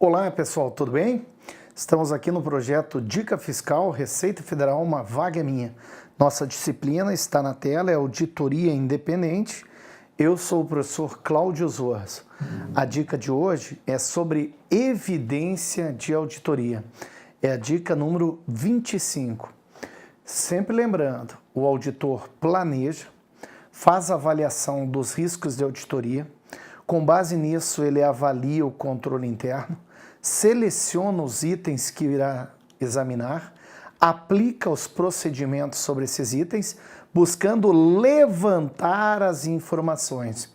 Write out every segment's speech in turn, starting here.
Olá pessoal, tudo bem? Estamos aqui no projeto Dica Fiscal, Receita Federal, uma vaga é minha. Nossa disciplina está na tela, é Auditoria Independente. Eu sou o professor Cláudio Zorras. A dica de hoje é sobre evidência de auditoria. É a dica número 25. Sempre lembrando, o auditor planeja, faz avaliação dos riscos de auditoria, com base nisso ele avalia o controle interno, seleciona os itens que irá examinar, aplica os procedimentos sobre esses itens, buscando levantar as informações.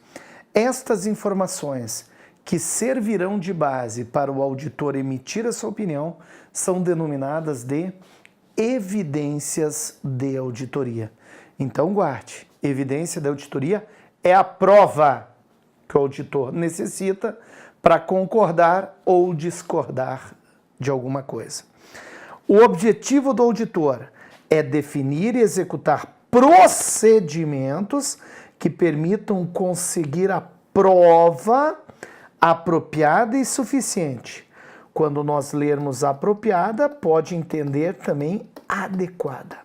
Estas informações que servirão de base para o auditor emitir a sua opinião são denominadas de evidências de auditoria. Então guarde, evidência de auditoria é a prova que o auditor necessita para concordar ou discordar de alguma coisa. O objetivo do auditor é definir e executar procedimentos que permitam conseguir a prova apropriada e suficiente. Quando nós lermos apropriada, pode entender também adequada.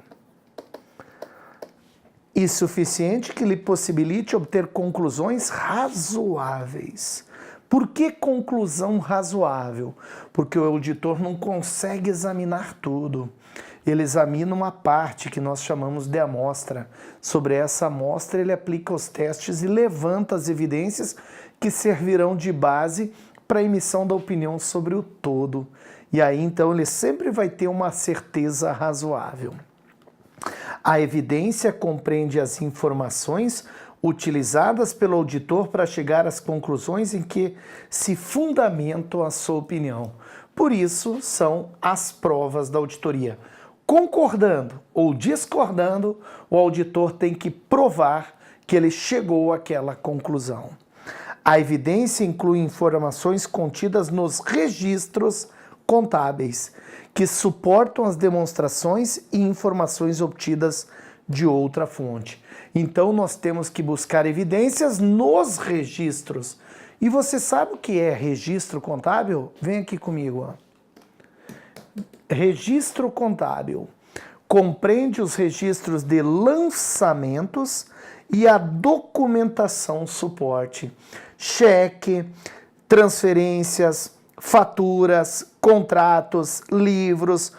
E suficiente que lhe possibilite obter conclusões razoáveis. Por que conclusão razoável? Porque o auditor não consegue examinar tudo. Ele examina uma parte que nós chamamos de amostra. Sobre essa amostra ele aplica os testes e levanta as evidências que servirão de base para a emissão da opinião sobre o todo. E aí então ele sempre vai ter uma certeza razoável. A evidência compreende as informações utilizadas pelo auditor para chegar às conclusões em que se fundamentam a sua opinião. Por isso, são as provas da auditoria. Concordando ou discordando, o auditor tem que provar que ele chegou àquela conclusão. A evidência inclui informações contidas nos registros contábeis, que suportam as demonstrações e informações obtidas de outra fonte. Então, nós temos que buscar evidências nos registros. E você sabe o que é registro contábil? Vem aqui comigo. Registro contábil compreende os registros de lançamentos e a documentação suporte. Cheque, transferências, faturas, contratos, livros,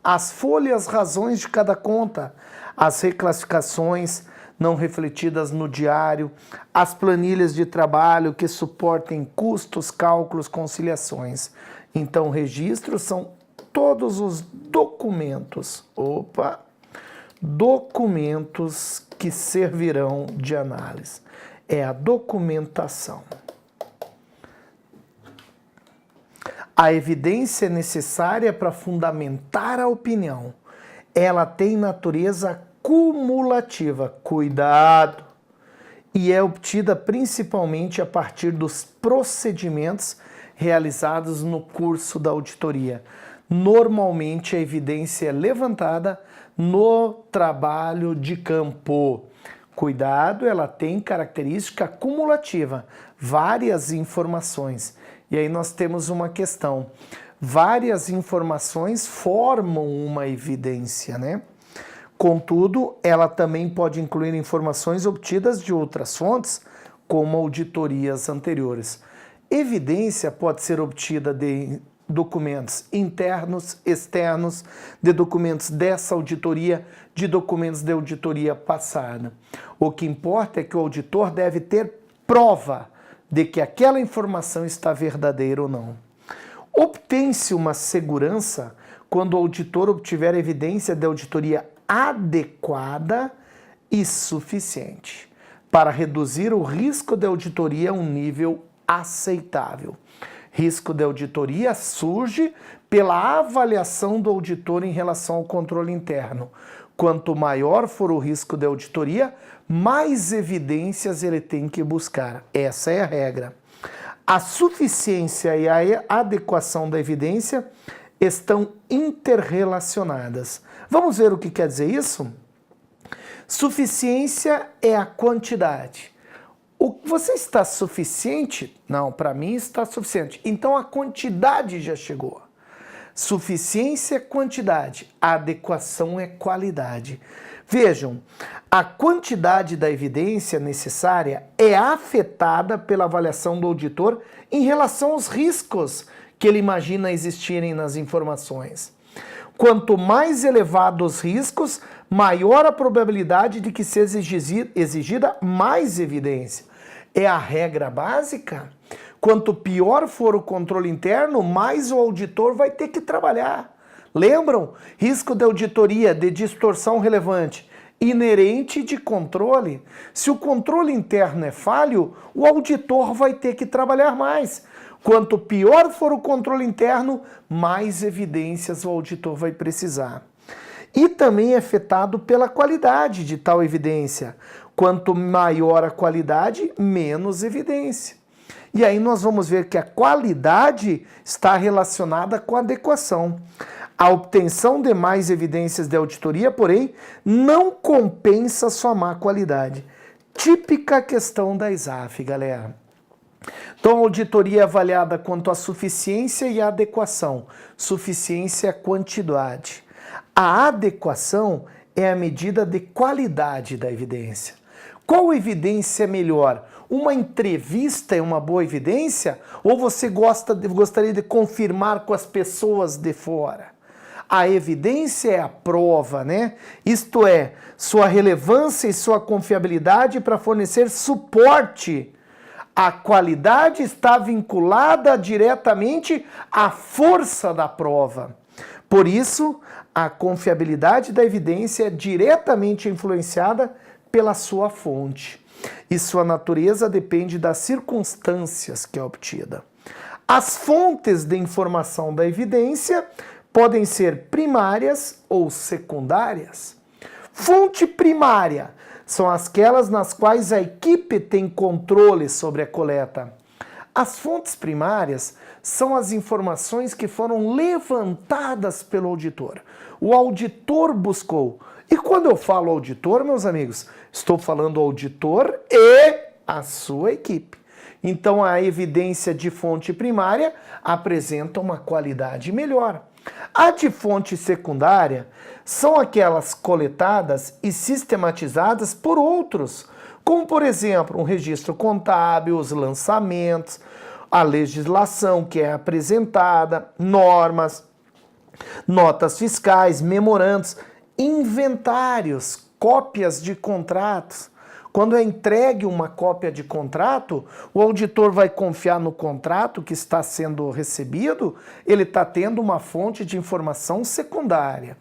as folhas razões de cada conta, as reclassificações não refletidas no diário, as planilhas de trabalho que suportem custos, cálculos, conciliações. Então, registros são todos os documentos, documentos que servirão de análise. É a documentação. A evidência necessária para fundamentar a opinião, ela tem natureza cumulativa, cuidado, e é obtida principalmente a partir dos procedimentos realizados no curso da auditoria. Normalmente a evidência é levantada no trabalho de campo. Cuidado, ela tem característica cumulativa, várias informações. E aí nós temos uma questão. Várias informações formam uma evidência, né? Contudo, ela também pode incluir informações obtidas de outras fontes, como auditorias anteriores. Evidência pode ser obtida de documentos internos, externos, de documentos dessa auditoria, de documentos de auditoria passada. O que importa é que o auditor deve ter prova de que aquela informação está verdadeira ou não. Obtém-se uma segurança quando o auditor obtiver evidência de auditoria adequada e suficiente para reduzir o risco de auditoria a um nível aceitável. Risco de auditoria surge pela avaliação do auditor em relação ao controle interno. Quanto maior for o risco de auditoria, mais evidências ele tem que buscar. Essa é a regra. A suficiência e a adequação da evidência estão interrelacionadas. Vamos ver o que quer dizer isso? Suficiência é a quantidade. Você está suficiente? Não, para mim está suficiente. Então a quantidade já chegou. Suficiência é quantidade, a adequação é qualidade. Vejam, a quantidade da evidência necessária é afetada pela avaliação do auditor em relação aos riscos que ele imagina existirem nas informações. Quanto mais elevados os riscos, maior a probabilidade de que seja exigida mais evidência. É a regra básica. Quanto pior for o controle interno, mais o auditor vai ter que trabalhar. Lembram? Risco de auditoria, de distorção relevante, inerente de controle. Se o controle interno é falho, o auditor vai ter que trabalhar mais. Quanto pior for o controle interno, mais evidências o auditor vai precisar. E também é afetado pela qualidade de tal evidência. Quanto maior a qualidade, menos evidência. E aí nós vamos ver que a qualidade está relacionada com a adequação. A obtenção de mais evidências de auditoria, porém, não compensa sua má qualidade. Típica questão da ISAF, galera. Então, a auditoria é avaliada quanto à suficiência e à adequação. Suficiência é a quantidade. A adequação é a medida de qualidade da evidência. Qual evidência é melhor? Uma entrevista é uma boa evidência? Ou você gostaria de confirmar com as pessoas de fora? A evidência é a prova, né? Isto é, sua relevância e sua confiabilidade para fornecer suporte. A qualidade está vinculada diretamente à força da prova. Por isso, a confiabilidade da evidência é diretamente influenciada pela sua fonte. E sua natureza depende das circunstâncias que é obtida. As fontes de informação da evidência podem ser primárias ou secundárias. Fonte primária são aquelas nas quais a equipe tem controle sobre a coleta. As fontes primárias são as informações que foram levantadas pelo auditor. O auditor buscou. E quando eu falo auditor, meus amigos, estou falando auditor e a sua equipe. Então a evidência de fonte primária apresenta uma qualidade melhor. A de fonte secundária são aquelas coletadas e sistematizadas por outros, como por exemplo um registro contábil, os lançamentos, a legislação que é apresentada, normas, notas fiscais, memorandos, inventários, cópias de contratos. Quando é entregue uma cópia de contrato, o auditor vai confiar no contrato que está sendo recebido, ele está tendo uma fonte de informação secundária.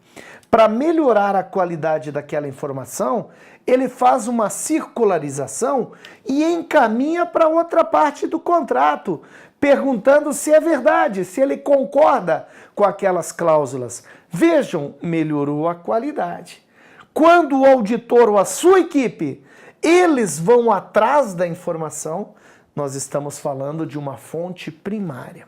Para melhorar a qualidade daquela informação, ele faz uma circularização e encaminha para outra parte do contrato, perguntando se é verdade, se ele concorda com aquelas cláusulas. Vejam, melhorou a qualidade. Quando o auditor ou a sua equipe eles vão atrás da informação, nós estamos falando de uma fonte primária.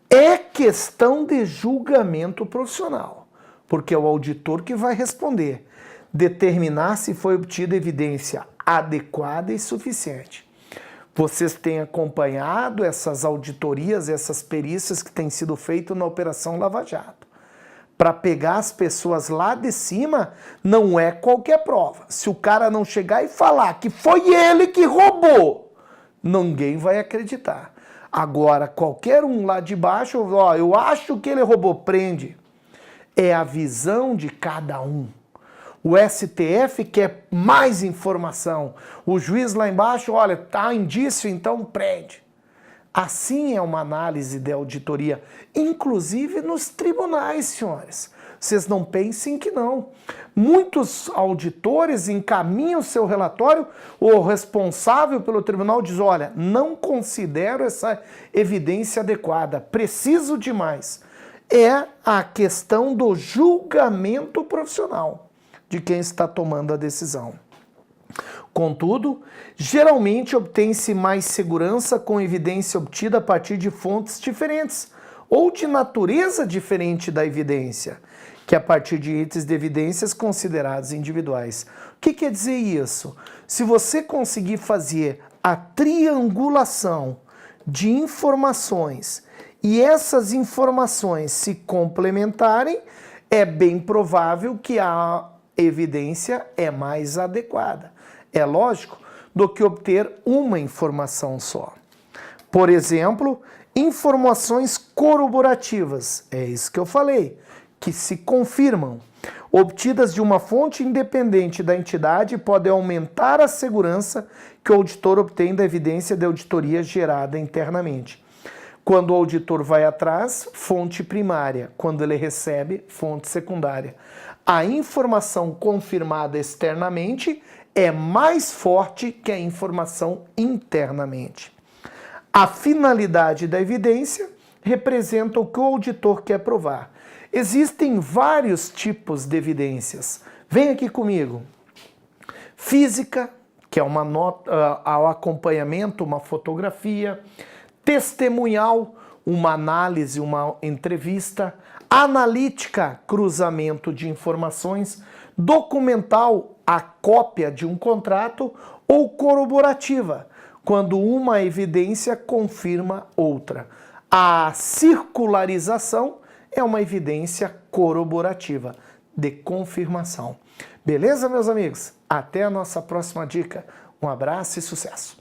É questão de julgamento profissional, porque é o auditor que vai responder, determinar se foi obtida evidência adequada e suficiente. Vocês têm acompanhado essas auditorias, essas perícias que têm sido feitas na Operação Lava Jato. Para pegar as pessoas lá de cima, não é qualquer prova. Se o cara não chegar e falar que foi ele que roubou, ninguém vai acreditar. Agora, qualquer um lá de baixo, ó, eu acho que ele roubou, prende. É a visão de cada um. O STF quer mais informação. O juiz lá embaixo, olha, tá indício, então prende. Assim é uma análise de auditoria, inclusive nos tribunais, senhores. Vocês não pensem que não. Muitos auditores encaminham seu relatório, o responsável pelo tribunal diz, olha, não considero essa evidência adequada, preciso de mais. É a questão do julgamento profissional de quem está tomando a decisão. Contudo, geralmente obtém-se mais segurança com evidência obtida a partir de fontes diferentes ou de natureza diferente da evidência, que a partir de itens de evidências considerados individuais. O que quer dizer isso? Se você conseguir fazer a triangulação de informações e essas informações se complementarem, é bem provável que a evidência é mais adequada. É lógico, do que obter uma informação só. Por exemplo, informações corroborativas, é isso que eu falei, que se confirmam, obtidas de uma fonte independente da entidade, podem aumentar a segurança que o auditor obtém da evidência de auditoria gerada internamente. Quando o auditor vai atrás, fonte primária. Quando ele recebe, fonte secundária. A informação confirmada externamente é mais forte que a informação internamente. A finalidade da evidência representa o que o auditor quer provar. Existem vários tipos de evidências. Vem aqui comigo. Física, que é uma nota ao acompanhamento, uma fotografia. Testemunhal, uma análise, uma entrevista. Analítica, cruzamento de informações. Documental, a cópia de um contrato. Ou corroborativa, quando uma evidência confirma outra. A circularização é uma evidência corroborativa, de confirmação. Beleza, meus amigos? Até a nossa próxima dica. Um abraço e sucesso!